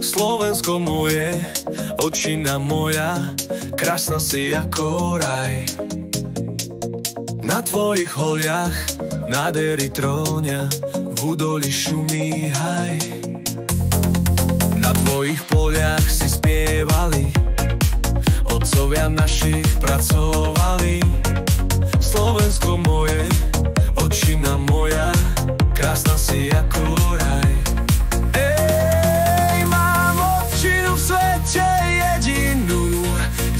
Slovensko moje, očina moja, krásna si ako raj. Na tvojich holiach nádhery trónia, v údolí šumí haj. Na tvojich poliach si spievali, otcovia našich pracovali. Slovensko moje, očina moja, krásna si ako raj.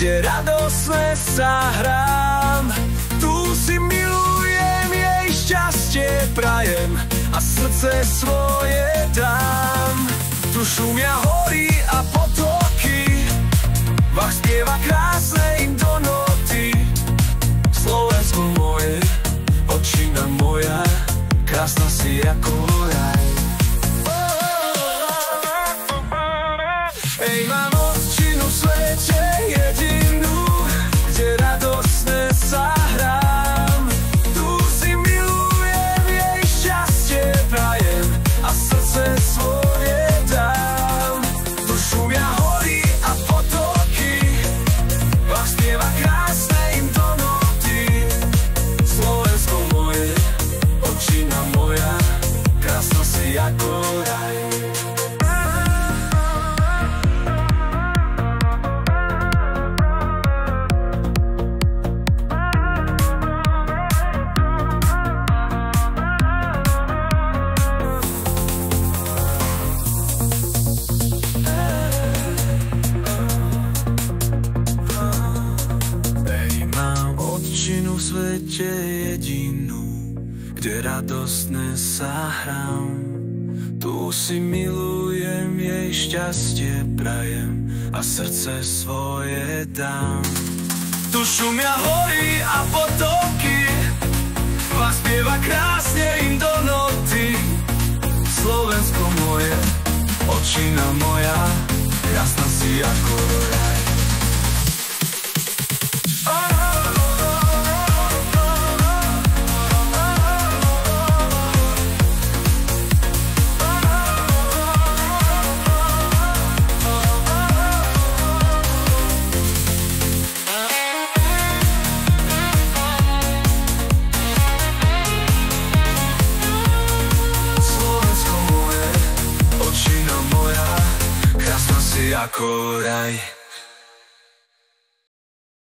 Kde radosne sa hrám, tu si milujem, jej šťastie prajem a srdce svoje dám. Tu šumia hory a potoky, Vach spieva krásne im do noty. Slovensko moje, očina moja, krásna si ako raj. Ej, mám očinu v svete jedinú, kde radosne sa hrám. Tu si milujem, jej šťastie prajem a srdce svoje dám. Tu šumia hory a potoky, Vach spieva krásne im do noty. Slovensko moje, očina moja, krásna si ako raj. V svete jedinú, kde radostne sa hrám. Tu si milujem, jej šťastie prajem a srdce svoje dám. Tu šumia hory a potoky, Vach spieva krásne im do noty. Slovensko moje, očina moja, krásna si ako raj. Ako raj.